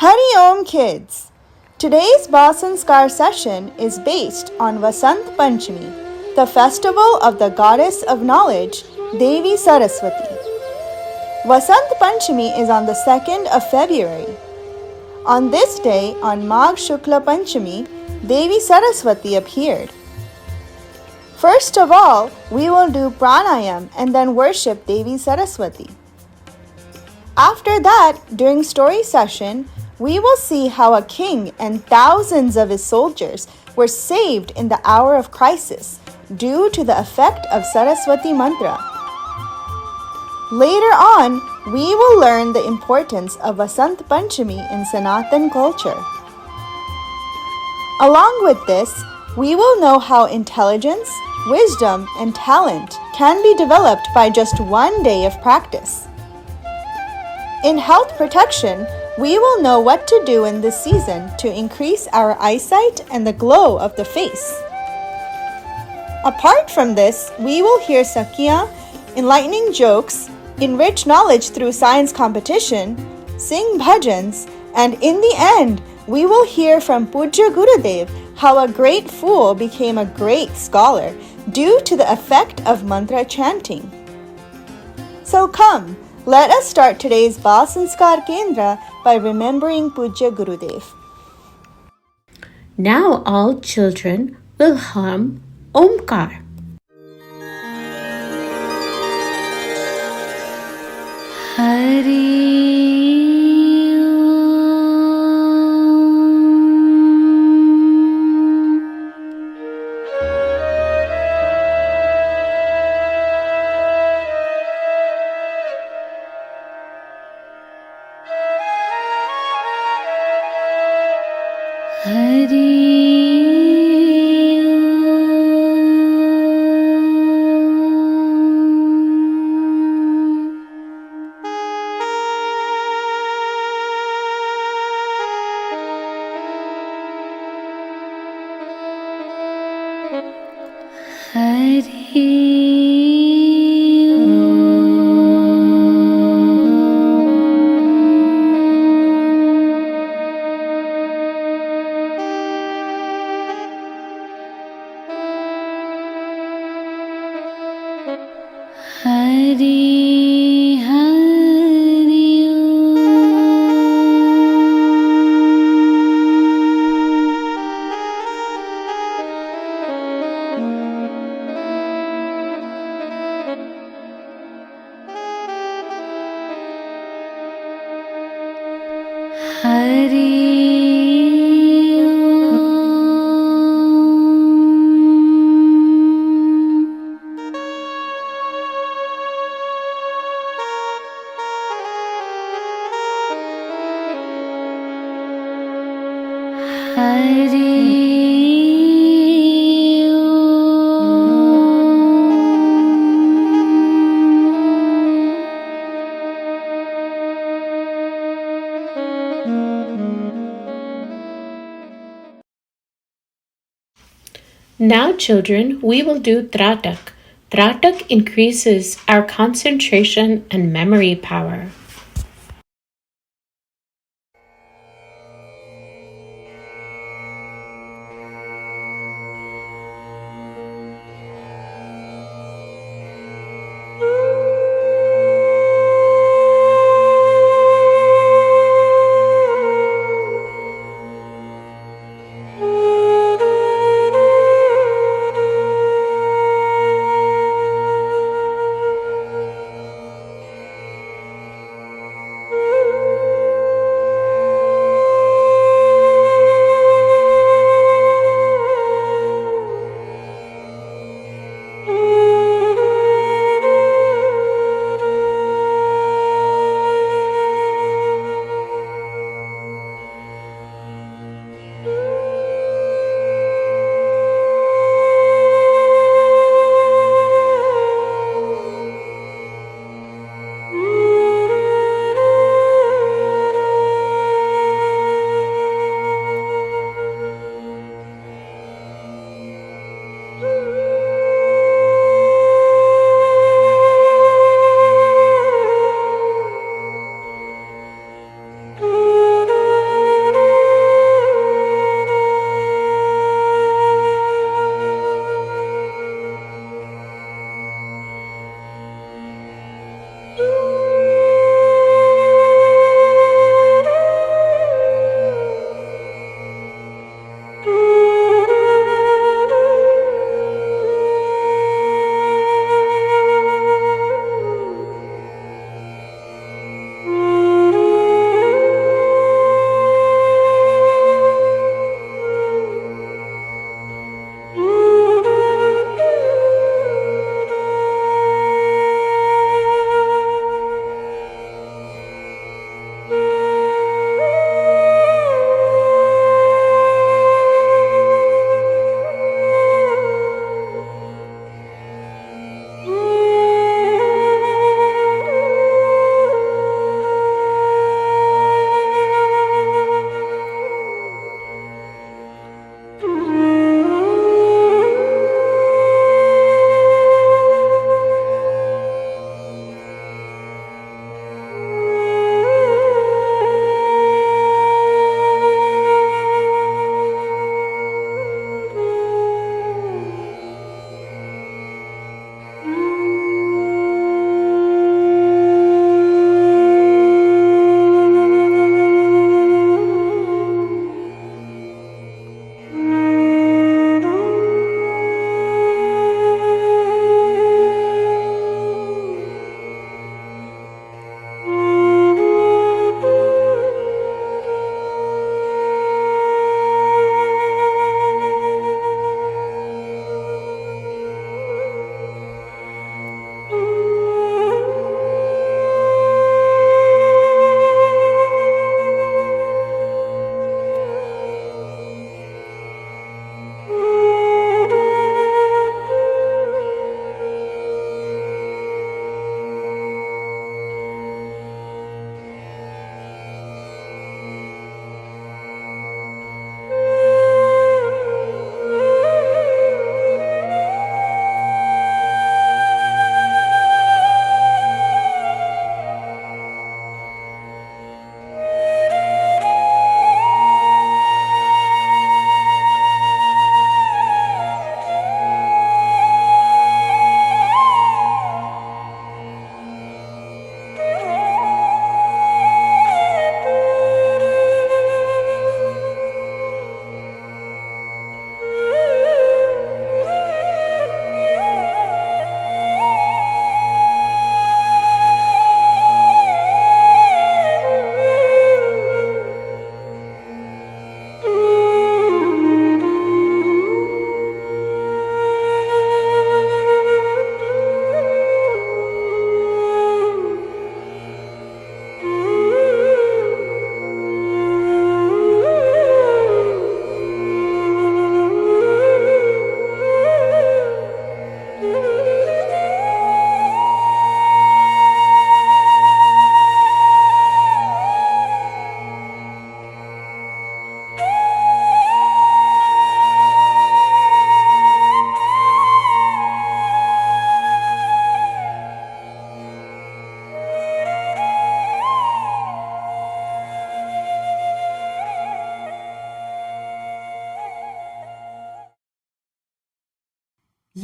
Hari Om kids! Today's Basanskar session is based on Vasant Panchami, the festival of the goddess of knowledge, Devi Saraswati. Vasant Panchami is on the 2nd of February. On this day, on Magh Shukla Panchami, Devi Saraswati appeared. First of all, we will do pranayam and then worship Devi Saraswati. After that, during story session, we will see how a king and thousands of his soldiers were saved in the hour of crisis due to the effect of Saraswati mantra. Later on, we will learn the importance of Vasant Panchami in Sanatan culture. Along with this, we will know how intelligence, wisdom, and talent can be developed by just one day of practice. In health protection, we will know what to do in this season to increase our eyesight and the glow of the face. Apart from this, we will hear sakya, enlightening jokes, enrich knowledge through science competition, sing bhajans, and in the end, we will hear from Pujya Gurudev how a great fool became a great scholar due to the effect of mantra chanting. So come, let us start today's Bal Sanskar Kendra by remembering Pujya Gurudev. Now all children will hum Omkar. Hari Now, children, we will do Tratak. Tratak increases our concentration and memory power.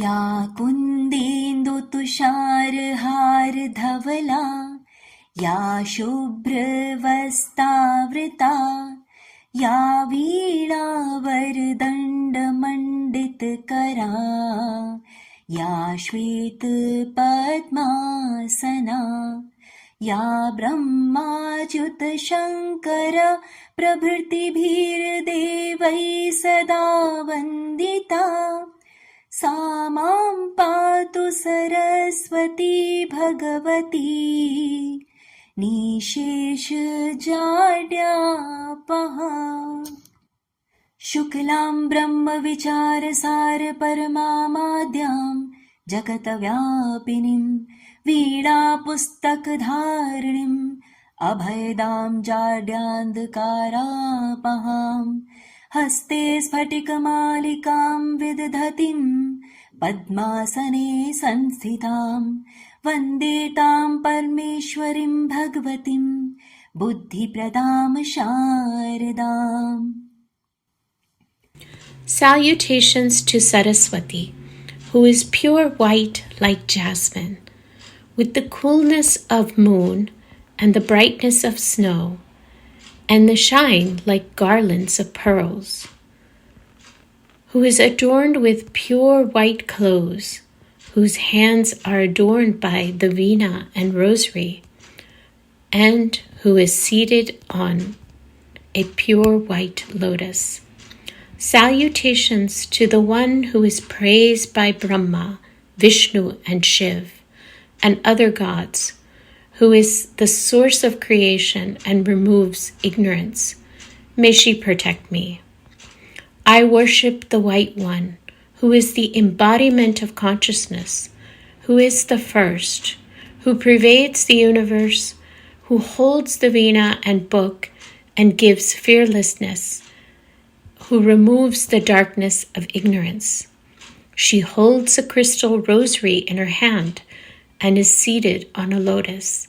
या कुन्देन्दु तुषारहार धवला या शुभ्रवस्त्रावृता या वीणावरदण्डमण्डितकरा या श्वेतपद्मासना या ब्रह्माच्युतशङ्कर प्रभृतिभिर्देवैः सदा वन्दिता सा मां पातु सरस्वती भगवती निशेषजाड्यापहा। शुक्लां ब्रह्मविचारसार परमामाद्यां जगतव्यापिनीं वीणापुस्तकधारिणीम् अभयदां जाड्यान्धकारापहां हस्ते स्फटिकमालिकां विदधतीं पद्मासने संस्थितां वन्दे तां परमेश्वरीं भगवतीं बुद्धिप्रदां शारदाम्। Salutations to Saraswati, who is pure white like jasmine, with the coolness of moon and the brightness of snow, and the shine like garlands of pearls, who is adorned with pure white clothes, whose hands are adorned by the veena and rosary, and who is seated on a pure white lotus. Salutations to the one who is praised by Brahma, Vishnu, and Shiv, and other gods, who is the source of creation and removes ignorance. May she protect me. I worship the White One, who is the embodiment of consciousness, who is the first, who pervades the universe, who holds the veena and book and gives fearlessness, who removes the darkness of ignorance. She holds a crystal rosary in her hand and is seated on a lotus.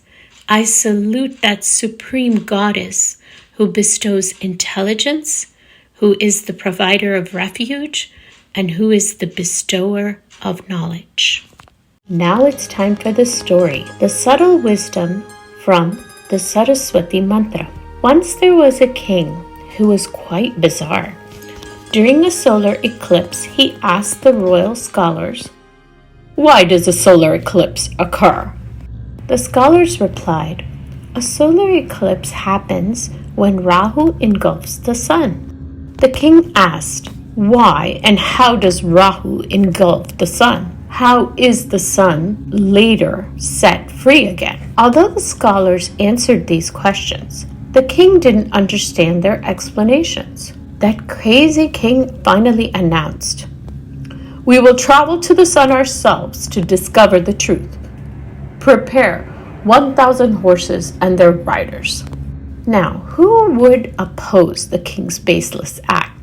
I salute that supreme goddess who bestows intelligence, who is the provider of refuge, and who is the bestower of knowledge. Now it's time for the story, the subtle wisdom from the Saraswati mantra. Once there was a king who was quite bizarre. During a solar eclipse, he asked the royal scholars, "Why does a solar eclipse occur?" The scholars replied, "A solar eclipse happens when Rahu engulfs the sun." The king asked, "Why and how does Rahu engulf the sun? How is the sun later set free again?" Although the scholars answered these questions, the king didn't understand their explanations. That crazy king finally announced, "We will travel to the sun ourselves to discover the truth. Prepare 1,000 horses and their riders." Now, who would oppose the king's baseless act?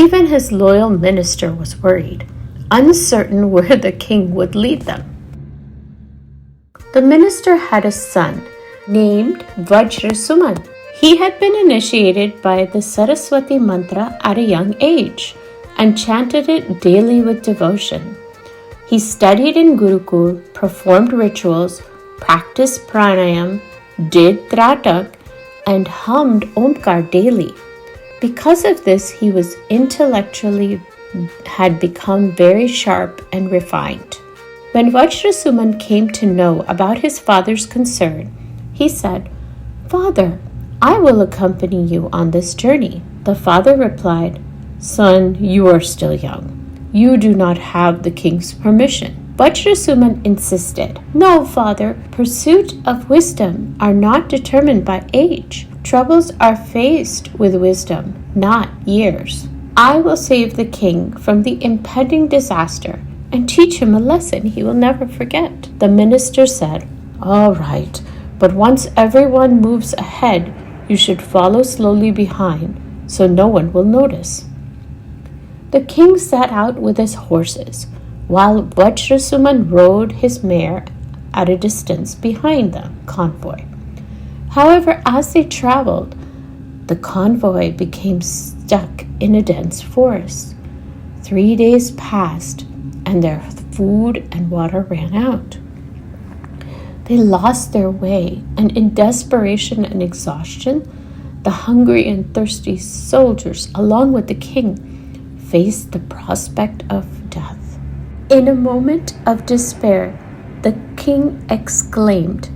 Even his loyal minister was worried, uncertain where the king would lead them. The minister had a son named Vajrasuman. He had been initiated by the Saraswati mantra at a young age and chanted it daily with devotion. He studied in Gurukul, performed rituals, practiced pranayam, did tratak, and hummed Omkar daily. Because of this, he was intellectually had become very sharp and refined. When Vajrasuman came to know about his father's concern, he said, "Father, I will accompany you on this journey." The father replied, "Son, you are still young. You do not have the king's permission." Vajrasuman insisted, "No, father, pursuit of wisdom are not determined by age. Troubles are faced with wisdom, not years. I will save the king from the impending disaster and teach him a lesson he will never forget." The minister said, "All right, but once everyone moves ahead, you should follow slowly behind so no one will notice." The king set out with his horses, while Vajrasuman rode his mare at a distance behind the convoy. However, as they traveled, the convoy became stuck in a dense forest. 3 days passed, and their food and water ran out. They lost their way, and in desperation and exhaustion, the hungry and thirsty soldiers, along with the king, faced the prospect of death. In a moment of despair, the king exclaimed,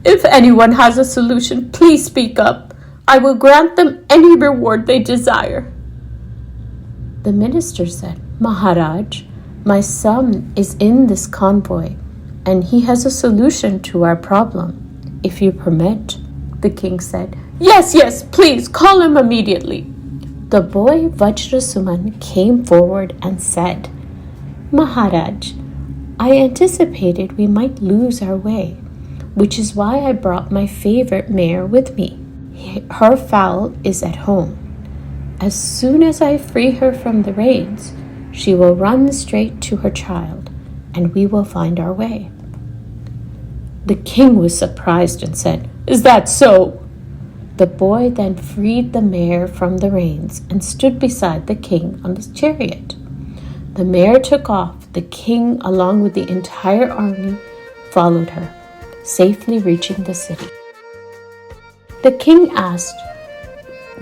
"If anyone has a solution, please speak up. I will grant them any reward they desire." The minister said, "Maharaj, my son is in this convoy, and he has a solution to our problem. If you permit." The king said, Yes, please, call him immediately." The boy Vajrasuman came forward and said, "Maharaj, I anticipated we might lose our way, which is why I brought my favorite mare with me. Her foal is at home. As soon as I free her from the reins, she will run straight to her child, and we will find our way." The king was surprised and said, "Is that so?" The boy then freed the mare from the reins and stood beside the king on his chariot. The mare took off. The king, along with the entire army, followed her, safely reaching the city. The king asked,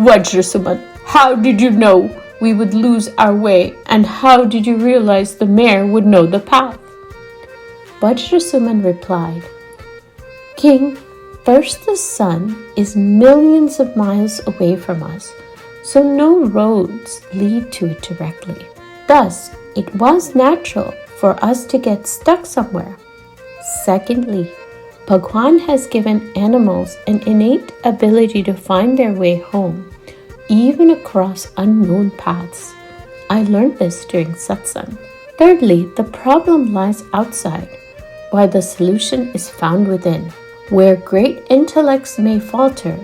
"Vajrasuman, how did you know we would lose our way, and how did you realize the mare would know the path?" Vajrasuman replied, "King, first, the sun is millions of miles away from us, so no roads lead to it directly. Thus, it was natural for us to get stuck somewhere. Secondly, Bhagwan has given animals an innate ability to find their way home, even across unknown paths. I learned this during satsang. Thirdly, the problem lies outside, while the solution is found within. Where great intellects may falter,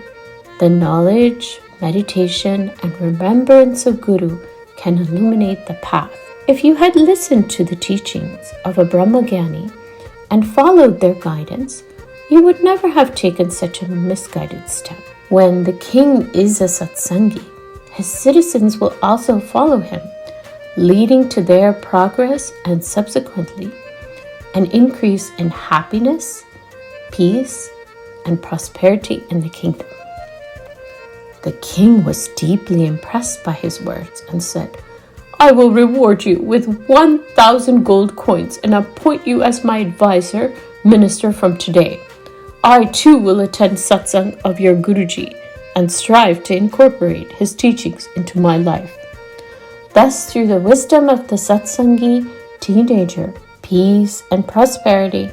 the knowledge, meditation, and remembrance of Guru can illuminate the path. If you had listened to the teachings of a Brahmagyani and followed their guidance, you would never have taken such a misguided step. When the king is a satsangi, his citizens will also follow him, leading to their progress and subsequently an increase in happiness, peace, and prosperity in the kingdom." The king was deeply impressed by his words and said, "I will reward you with 1,000 gold coins and appoint you as my advisor, minister from today. I too will attend satsang of your Guruji and strive to incorporate his teachings into my life." Thus, through the wisdom of the satsangi teenager, peace and prosperity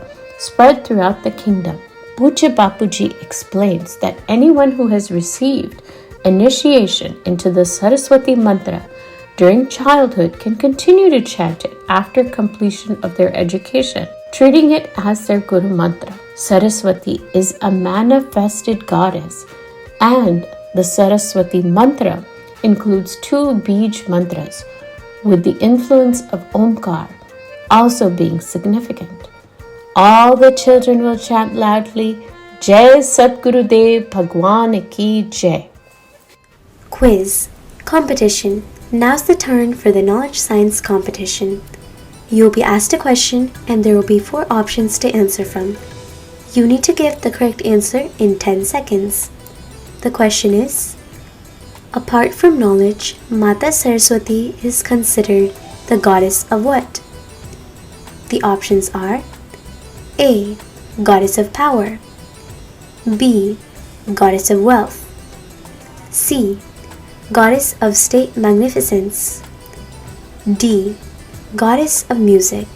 spread throughout the kingdom. Pujya Bapuji explains that anyone who has received initiation into the Saraswati mantra during childhood can continue to chant it after completion of their education, treating it as their Guru mantra. Saraswati is a manifested goddess, and the Saraswati mantra includes 2 Bij mantras, with the influence of Omkar also being significant. All the children will chant loudly, "Jai Satgurudev Bhagwan Ki Jai." Quiz Competition. Now's the turn for the knowledge science competition. You will be asked a question and there will be 4 options to answer from. You need to give the correct answer in 10 seconds. The question is, apart from knowledge, Mata Saraswati is considered the goddess of what? The options are A. Goddess of power, B. Goddess of wealth, C. Goddess of state magnificence, D. Goddess of music.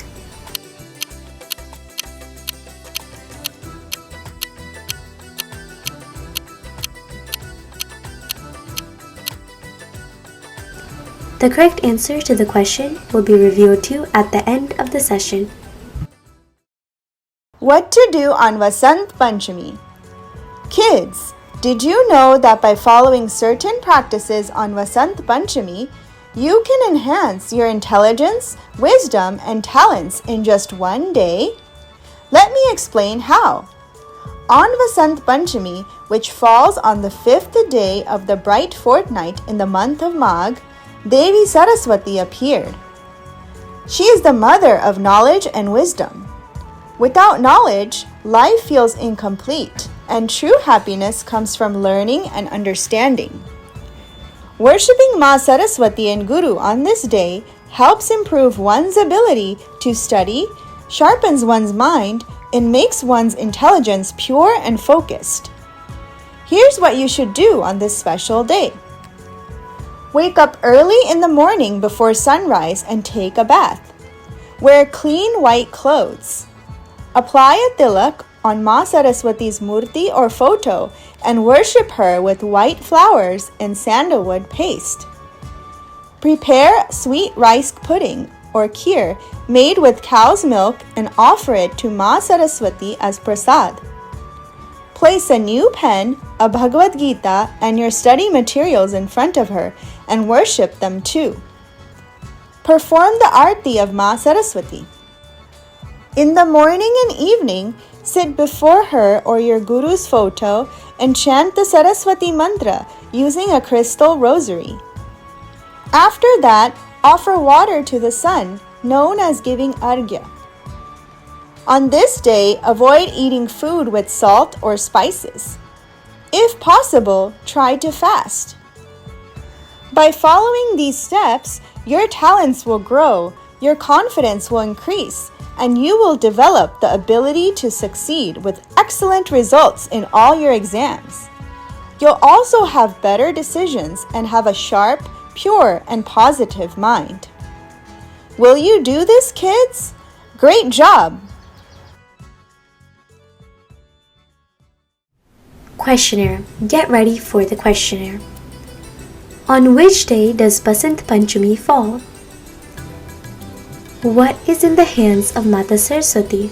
The correct answer to the question will be revealed to you at the end of the session. What to do on Vasant Panchami? Kids, did you know that by following certain practices on Vasant Panchami, you can enhance your intelligence, wisdom, and talents in just one day? Let me explain how. On Vasant Panchami, which falls on the 5th day of the bright fortnight in the month of Magh, Devi Saraswati appeared. She is the mother of knowledge and wisdom. Without knowledge, life feels incomplete, and true happiness comes from learning and understanding. Worshipping Ma Saraswati and Guru on this day helps improve one's ability to study, sharpens one's mind, and makes one's intelligence pure and focused. Here's what you should do on this special day. Wake up early in the morning before sunrise and take a bath. Wear clean white clothes. Apply a tilak on Ma Saraswati's murti or photo and worship her with white flowers and sandalwood paste. Prepare sweet rice pudding or kheer made with cow's milk and offer it to Ma Saraswati as prasad. Place a new pen, a Bhagavad Gita, and your study materials in front of her and worship them too. Perform the arti of Ma Saraswati. In the morning and evening, sit before her or your guru's photo and chant the Saraswati mantra using a crystal rosary. After that, offer water to the sun, known as giving arghya. On this day, avoid eating food with salt or spices. If possible, try to fast. By following these steps, your talents will grow, your confidence will increase, and you will develop the ability to succeed with excellent results in all your exams. You'll also have better decisions and have a sharp, pure, and positive mind. Will you do this, kids? Great job! Questionnaire. Get ready for the questionnaire. On which day does Vasant Panchami fall? What is in the hands of Mata Saraswati?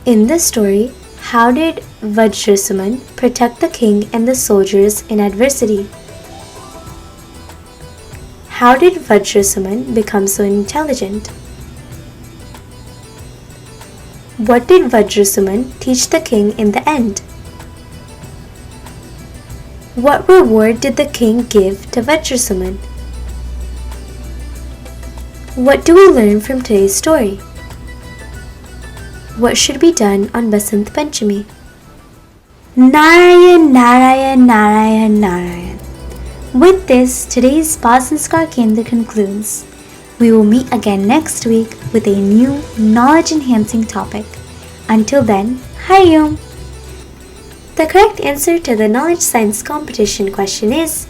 In this story, how did Vajrasuman protect the king and the soldiers in adversity? How did Vajrasuman become so intelligent? What did Vajrasuman teach the king in the end? What reward did the king give to Vajrasuman? What do we learn from today's story? What should be done on Vasant Panchami? Narayan, Narayan, Narayan, Narayan. With this, today's Sanskar Kendra concludes. We will meet again next week with a new knowledge-enhancing topic. Until then, Hari Om. The correct answer to the knowledge science competition question is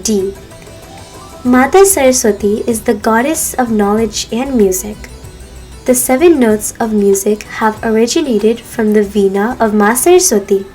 D. Mata Saraswati is the goddess of knowledge and music. The 7 notes of music have originated from the veena of Ma Saraswati.